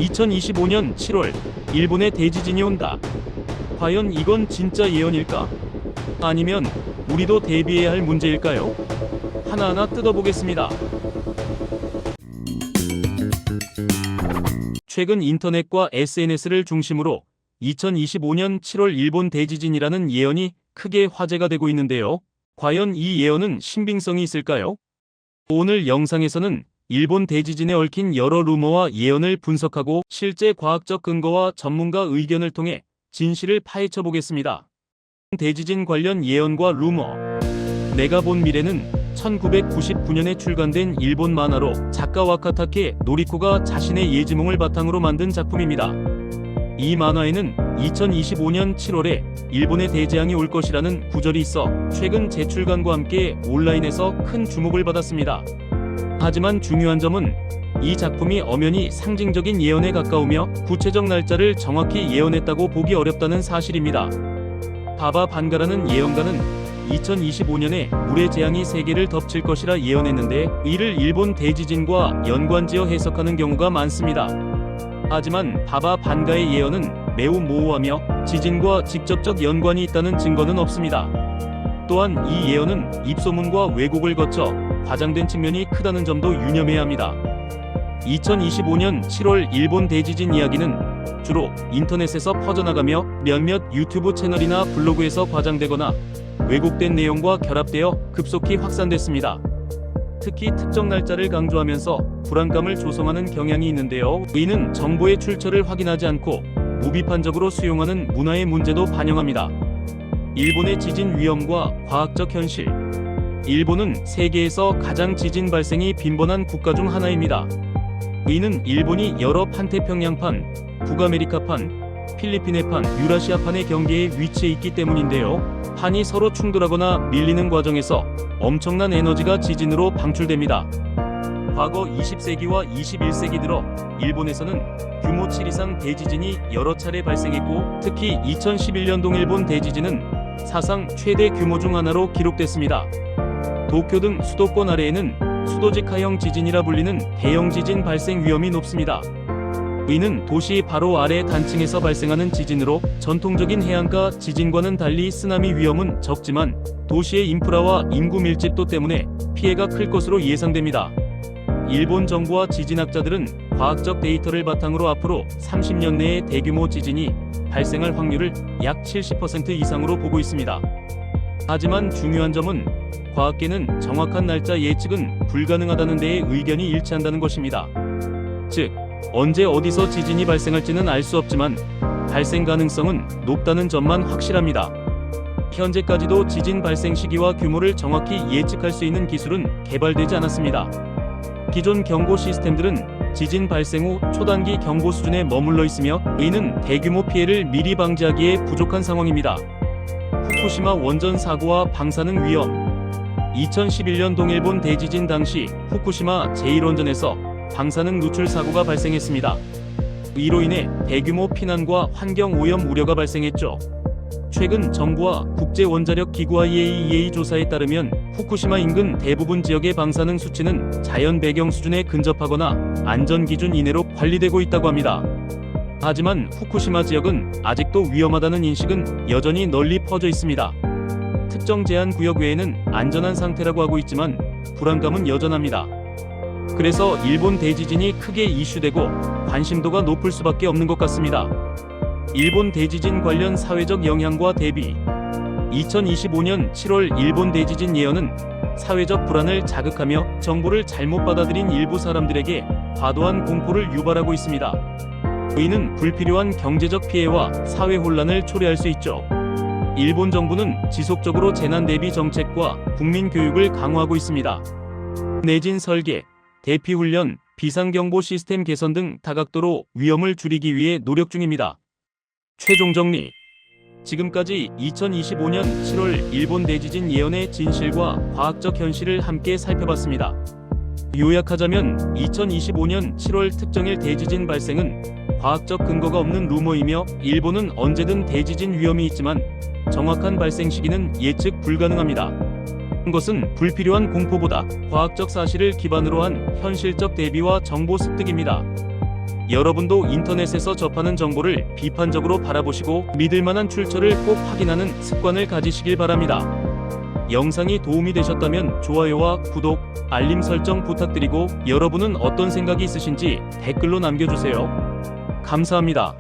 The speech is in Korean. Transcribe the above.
2025년 7월 일본에 대지진이 온다. 과연 이건 진짜 예언일까? 아니면 우리도 대비해야 할 문제일까요? 하나하나 뜯어보겠습니다. 최근 인터넷과 SNS를 중심으로 2025년 7월 일본 대지진이라는 예언이 크게 화제가 되고 있는데요. 과연 이 예언은 신빙성이 있을까요? 오늘 영상에서는 일본 대지진에 얽힌 여러 루머와 예언을 분석하고 실제 과학적 근거와 전문가 의견을 통해 진실을 파헤쳐 보겠습니다. 대지진 관련 예언과 루머. 내가 본 미래는 1999년에 출간된 일본 만화로 작가 와카타케 노리코가 자신의 예지몽을 바탕으로 만든 작품입니다. 이 만화에는 2025년 7월에 일본에 대재앙이 올 것이라는 구절이 있어 최근 재출간과 함께 온라인에서 큰 주목을 받았습니다. 하지만 중요한 점은 이 작품이 엄연히 상징적인 예언에 가까우며 구체적 날짜를 정확히 예언했다고 보기 어렵다는 사실입니다. 바바 반가라는 예언가는 2025년에 물의 재앙이 세계를 덮칠 것이라 예언했는데 이를 일본 대지진과 연관지어 해석하는 경우가 많습니다. 하지만 바바 반가의 예언은 매우 모호하며 지진과 직접적 연관이 있다는 증거는 없습니다. 또한 이 예언은 입소문과 왜곡을 거쳐 과장된 측면이 크다는 점도 유념해야 합니다. 2025년 7월 일본 대지진 이야기는 주로 인터넷에서 퍼져나가며 몇몇 유튜브 채널이나 블로그에서 과장되거나 왜곡된 내용과 결합되어 급속히 확산됐습니다. 특히 특정 날짜를 강조하면서 불안감을 조성하는 경향이 있는데요. 이는 정보의 출처를 확인하지 않고 무비판적으로 수용하는 문화의 문제도 반영합니다. 일본의 지진 위험과 과학적 현실. 일본은 세계에서 가장 지진 발생이 빈번한 국가 중 하나입니다. 이는 일본이 여러 판태평양판, 북아메리카판, 필리핀해판, 유라시아판의 경계에 위치해 있기 때문인데요. 판이 서로 충돌하거나 밀리는 과정에서 엄청난 에너지가 지진으로 방출됩니다. 과거 20세기와 21세기 들어 일본에서는 규모 7 이상 대지진이 여러 차례 발생했고 특히 2011년 동일본 대지진은 사상 최대 규모 중 하나로 기록됐습니다. 도쿄 등 수도권 아래에는 수도직하형 지진이라 불리는 대형 지진 발생 위험이 높습니다. 이는 도시 바로 아래 단층에서 발생하는 지진으로 전통적인 해안가 지진과는 달리 쓰나미 위험은 적지만 도시의 인프라와 인구 밀집도 때문에 피해가 클 것으로 예상됩니다. 일본 정부와 지진학자들은 과학적 데이터를 바탕으로 앞으로 30년 내에 대규모 지진이 발생할 확률을 약 70% 이상으로 보고 있습니다. 하지만 중요한 점은 과학계는 정확한 날짜 예측은 불가능하다는 데에 의견이 일치한다는 것입니다. 즉, 언제 어디서 지진이 발생할지는 알 수 없지만 발생 가능성은 높다는 점만 확실합니다. 현재까지도 지진 발생 시기와 규모를 정확히 예측할 수 있는 기술은 개발되지 않았습니다. 기존 경고 시스템들은 지진 발생 후 초단기 경보 수준에 머물러 있으며 이는 대규모 피해를 미리 방지하기에 부족한 상황입니다. 후쿠시마 원전 사고와 방사능 위험. 2011년 동일본 대지진 당시 후쿠시마 제1원전에서 방사능 누출 사고가 발생했습니다. 이로 인해 대규모 피난과 환경 오염 우려가 발생했죠. 최근 정부와 국제원자력기구 IAEA 조사에 따르면 후쿠시마 인근 대부분 지역의 방사능 수치는 자연 배경 수준에 근접하거나 안전기준 이내로 관리되고 있다고 합니다. 하지만 후쿠시마 지역은 아직도 위험하다는 인식은 여전히 널리 퍼져 있습니다. 특정 제한 구역 외에는 안전한 상태라고 하고 있지만 불안감은 여전합니다. 그래서 일본 대지진이 크게 이슈되고 관심도가 높을 수밖에 없는 것 같습니다. 일본 대지진 관련 사회적 영향과 대비. 2025년 7월 일본 대지진 예언은 사회적 불안을 자극하며 정보를 잘못 받아들인 일부 사람들에게 과도한 공포를 유발하고 있습니다. 이는 불필요한 경제적 피해와 사회 혼란을 초래할 수 있죠. 일본 정부는 지속적으로 재난 대비 정책과 국민 교육을 강화하고 있습니다. 내진 설계, 대피 훈련, 비상경보 시스템 개선 등 다각도로 위험을 줄이기 위해 노력 중입니다. 최종 정리. 지금까지 2025년 7월 일본 대지진 예언의 진실과 과학적 현실을 함께 살펴봤습니다. 요약하자면 2025년 7월 특정일 대지진 발생은 과학적 근거가 없는 루머이며 일본은 언제든 대지진 위험이 있지만 정확한 발생 시기는 예측 불가능합니다. 것은 불필요한 공포보다 과학적 사실을 기반으로 한 현실적 대비와 정보 습득입니다. 여러분도 인터넷에서 접하는 정보를 비판적으로 바라보시고 믿을 만한 출처를 꼭 확인하는 습관을 가지시길 바랍니다. 영상이 도움이 되셨다면 좋아요와 구독, 알림 설정 부탁드리고 여러분은 어떤 생각이 있으신지 댓글로 남겨주세요. 감사합니다.